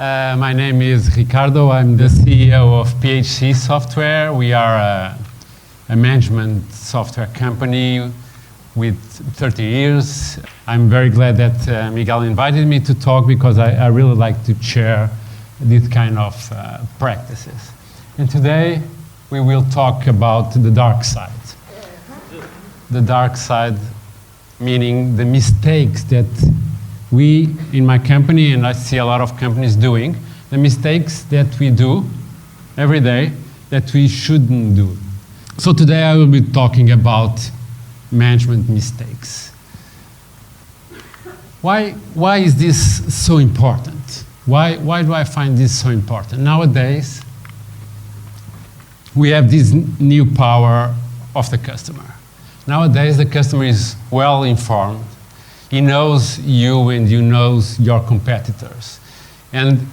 My name is Ricardo. I'm the CEO of PHC Software. We are a management software company with 30 years. I'm very glad that Miguel invited me to talk because I really like to share these kind of practices. And today we will talk about the dark side. The dark side meaning the mistakes that we in my company, and I see a lot of companies doing, the mistakes that we do every day that we shouldn't do. So today I will be talking about management mistakes. Why is this so important? Why do I find this so important? Nowadays, we have this new power of the customer. Nowadays, the customer is well informed. He knows you and you knows your competitors. And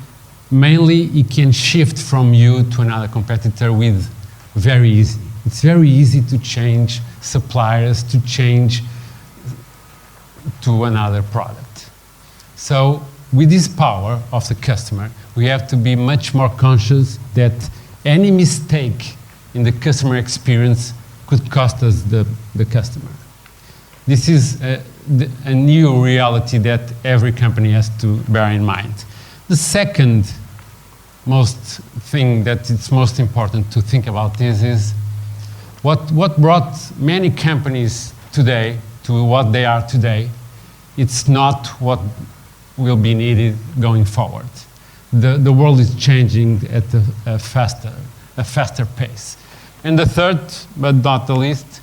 mainly, he can shift from you to another competitor with very easy. It's very easy to change suppliers, to change to another product. So with this power of the customer, we have to be much more conscious that any mistake in the customer experience could cost us the customer. This is a new reality that every company has to bear in mind. The second most thing that it's most important to think about this is what brought many companies today to what they are today. It's not what will be needed going forward. The world is changing at a faster pace. And the third, but not the least,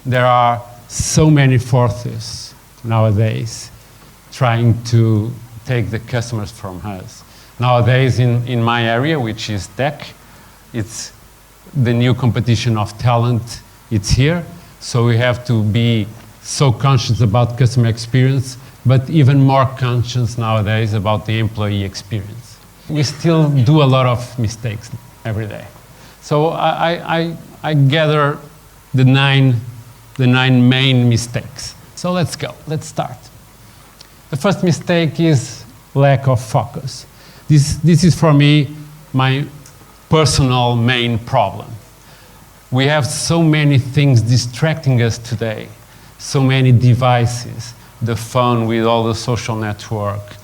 there are so many forces nowadays trying to take the customers from us. Nowadays in my area, which is tech, it's the new competition of talent. It's here, so we have to be so conscious about customer experience, but even more conscious nowadays about the employee experience. We still do a lot of mistakes every day. So I gather the nine main mistakes. So let's go, let's start. The first mistake is lack of focus. This is for me my personal main problem. We have so many things distracting us today, so many devices, the phone with all the social network,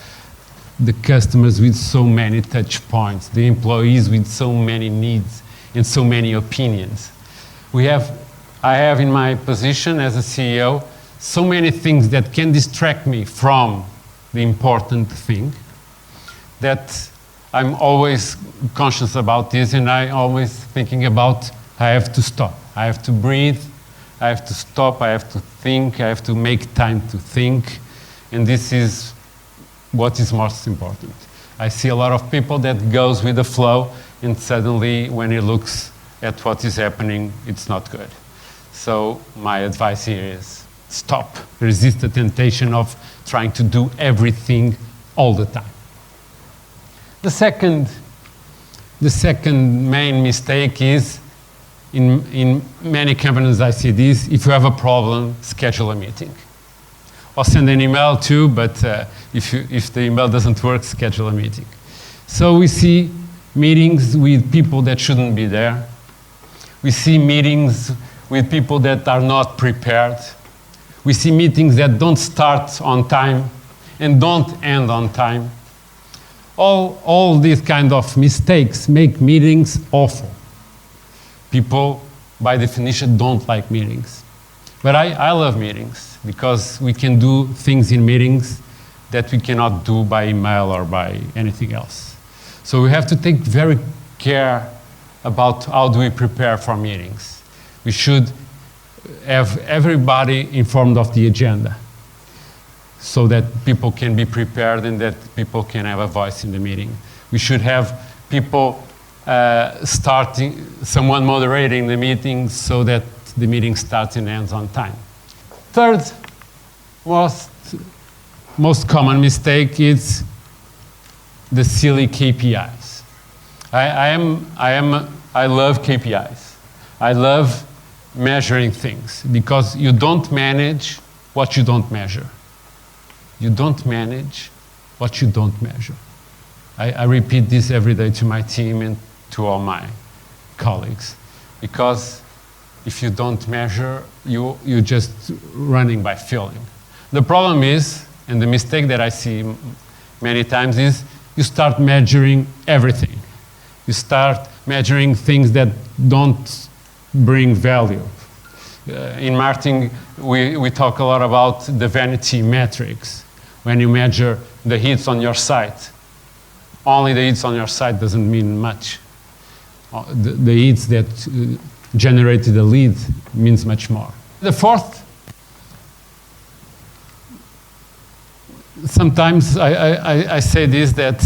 the customers with so many touch points, the employees with so many needs and so many opinions. I have in my position as a CEO so many things that can distract me from the important thing that I'm always conscious about this, and I'm always thinking about I have to stop, I have to breathe, I have to stop, I have to think, I have to make time to think, and this is what is most important. I see a lot of people that goes with the flow, and suddenly when he looks at what is happening, it's not good. So my advice here is stop, resist the temptation of trying to do everything all the time. The second main mistake is, in many companies I see this, if you have a problem, schedule a meeting. Or send an email too, but if the email doesn't work, schedule a meeting. So we see meetings with people that shouldn't be there. We see meetings with people that are not prepared. We see meetings that don't start on time and don't end on time. All these kind of mistakes make meetings awful. People, by definition, don't like meetings. But I love meetings because we can do things in meetings that we cannot do by email or by anything else. So we have to take very care about how do we prepare for meetings. We should have everybody informed of the agenda so that people can be prepared and that people can have a voice in the meeting. We should have people someone moderating the meeting so that the meeting starts and ends on time. Third most common mistake is the silly KPIs. I love KPIs. I love measuring things because you don't manage what you don't measure. You don't manage what you don't measure. I repeat this every day to my team and to all my colleagues, because if you don't measure, you're just running by feeling. The problem is, and the mistake that I see many times is, you start measuring everything. You start measuring things that don't bring value. In marketing, we talk a lot about the vanity metrics. When you measure the hits on your site, only the hits on your site doesn't mean much. The hits that generated a lead means much more. The fourth, sometimes I say this, that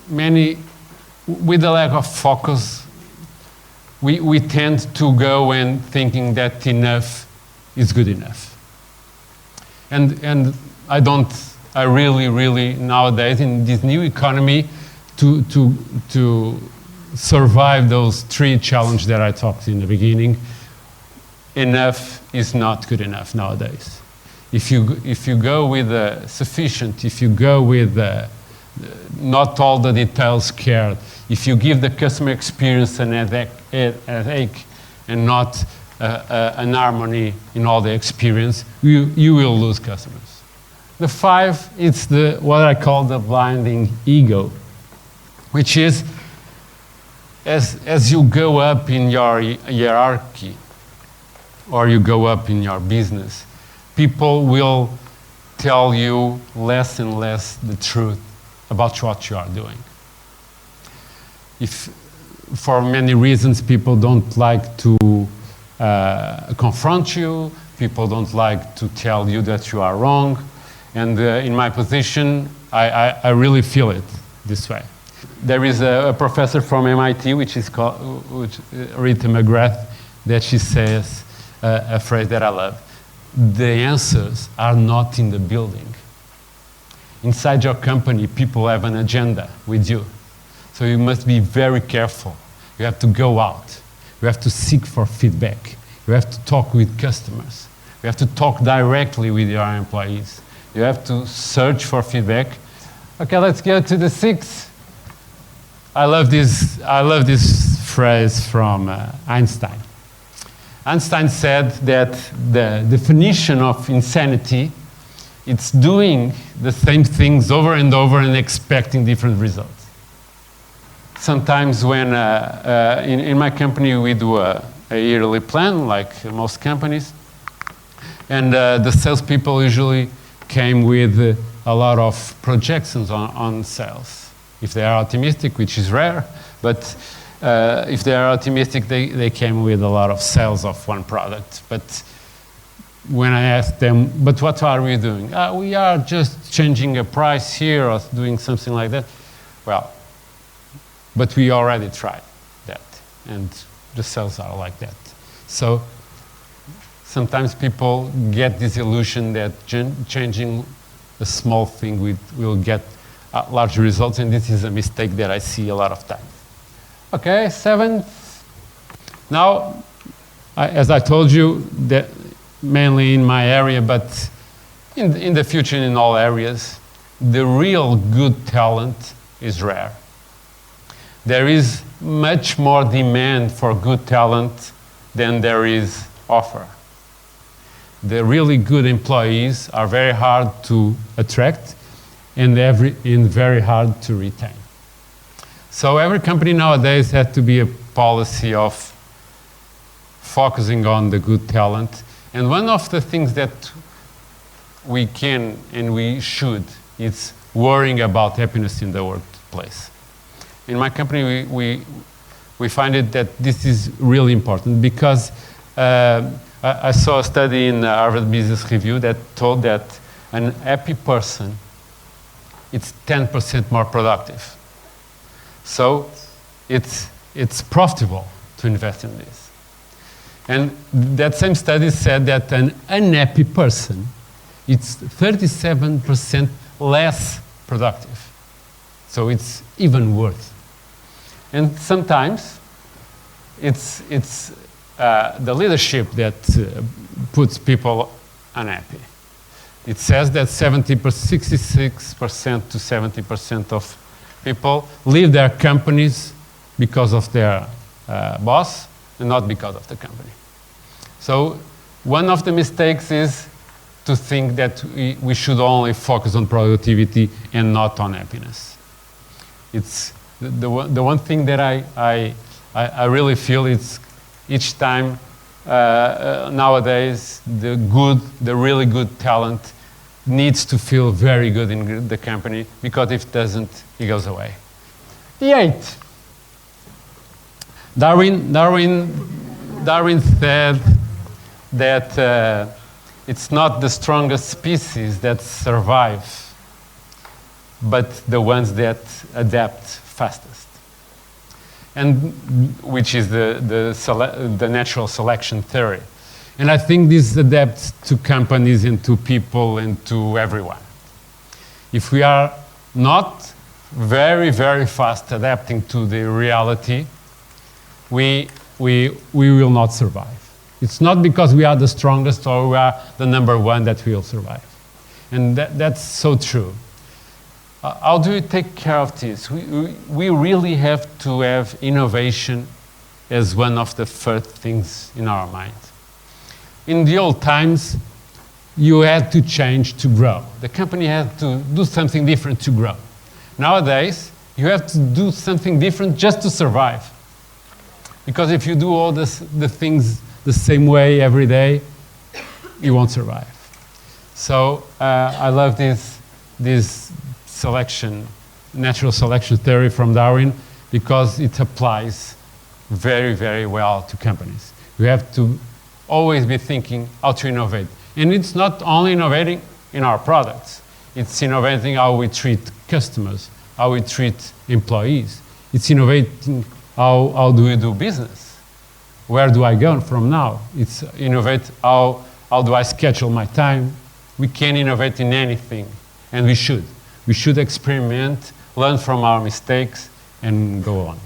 with the lack of focus, we tend to go and thinking that enough is good enough. And I really nowadays in this new economy to survive those three challenges that I talked in the beginning, enough is not good enough nowadays. If you go with sufficient, if you go with not all the details cared, if you give the customer experience an headache and not an harmony in all the experience, you will lose customers. The five, it's what I call the blinding ego, which is as you go up in your hierarchy or you go up in your business, people will tell you less and less the truth about what you are doing. For many reasons, people don't like to confront you, people don't like to tell you that you are wrong, and in my position, I really feel it this way. There is a professor from MIT, which Rita McGrath, that she says a phrase that I love. The answers are not in the building. Inside your company, people have an agenda with you. So you must be very careful. You have to go out. You have to seek for feedback. You have to talk with customers. You have to talk directly with your employees. You have to search for feedback. Okay, let's go to the sixth. I love this phrase from Einstein. Einstein said that the definition of insanity, it's doing the same things over and over and expecting different results. Sometimes when, in my company, we do a yearly plan, like most companies, and the salespeople usually came with a lot of projections on sales. If they are optimistic, which is rare, but if they are optimistic, they came with a lot of sales of one product. But when I asked them, but what are we doing? We are just changing a price here or doing something like that. Well, but we already tried that, and the sales are like that. So sometimes people get this illusion that changing a small thing will get large results, and this is a mistake that I see a lot of times. Okay, seventh. Now, as I told you, that mainly in my area, but in the future in all areas, the real good talent is rare. There is much more demand for good talent than there is offer. The really good employees are very hard to attract and very hard to retain. So every company nowadays has to be a policy of focusing on the good talent. And one of the things that we can and we should is worrying about happiness in the workplace. In my company, we find it that this is really important because I saw a study in Harvard Business Review that told that an happy person, it's 10% more productive. So it's profitable to invest in this. And that same study said that an unhappy person, it's 37% less productive. So it's even worse. And sometimes it's the leadership that puts people unhappy. It says that 66% to 70% of people leave their companies because of their boss and not because of the company. So one of the mistakes is to think that we should only focus on productivity and not on happiness. It's the one thing that I really feel it's each time nowadays the really good talent needs to feel very good in the company, because if it doesn't, it goes away. The 8. Darwin said that it's not the strongest species that survive, but the ones that adapt fastest, and which is the natural selection theory. And I think this adapts to companies and to people and to everyone. If we are not very, very fast adapting to the reality, we will not survive. It's not because we are the strongest or we are the number one that we will survive. And that's so true. How do we take care of this? We really have to have innovation as one of the first things in our mind. In the old times, you had to change to grow. The company had to do something different to grow. Nowadays, you have to do something different just to survive. Because if you do all the things the same way every day, you won't survive. So I love this natural selection theory from Darwin, because it applies very, very well to companies. You have to always be thinking how to innovate. And it's not only innovating in our products, it's innovating how we treat customers, how we treat employees. It's innovating how do we do business? Where do I go from now? It's innovate how do I schedule my time? We can innovate in anything, and we should. We should experiment, learn from our mistakes, and go on.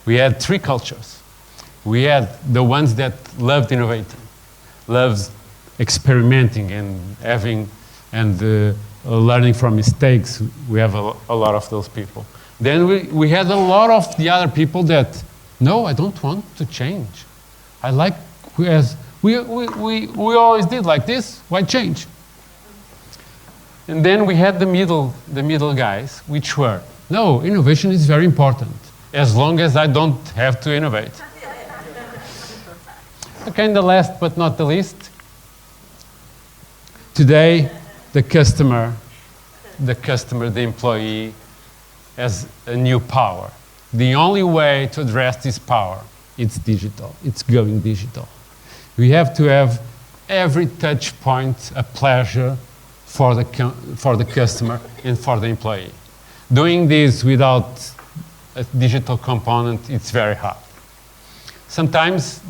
We had 3 cultures. We had the ones that loved innovating, loved experimenting and having and learning from mistakes. We have a lot of those people. Then we had a lot of the other people that, no, I don't want to change. I like as we always did like this. Why change? And then we had the middle guys, which were, no, innovation is very important, as long as I don't have to innovate. Okay, and the last but not the least, today the customer, the employee has a new power. The only way to address this power, it's digital. It's going digital. We have to have every touch point a pleasure for the customer and for the employee. Doing this without a digital component, it's very hard. Sometimes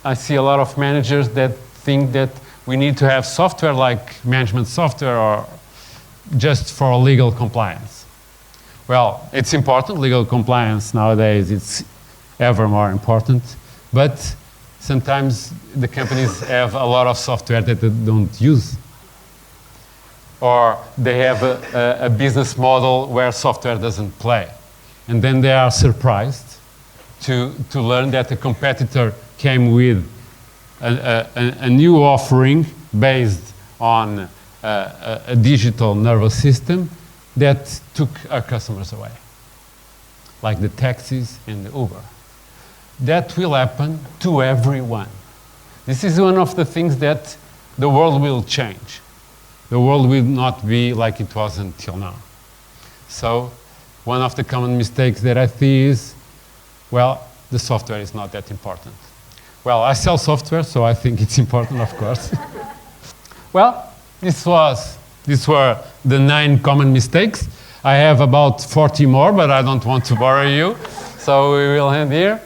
I see a lot of managers that think that we need to have software like management software or just for legal compliance. Well, it's important. Legal compliance nowadays, it's ever more important. But sometimes the companies have a lot of software that they don't use. Or they have a business model where software doesn't play. And then they are surprised to learn that a competitor came with a new offering based on a digital nervous system that took our customers away, like the taxis and the Uber. That will happen to everyone. This is one of the things that the world will change. The world will not be like it was until now. So one of the common mistakes that I see is, well, the software is not that important. Well, I sell software, so I think it's important, of course. Well, these were the 9 common mistakes. I have about 40 more, but I don't want to bore you. So we will end here.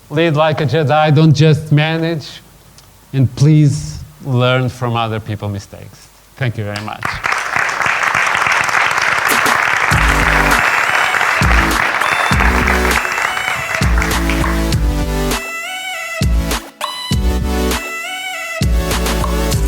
Lead like a Jedi, don't just manage. And please learn from other people's mistakes. Thank you very much.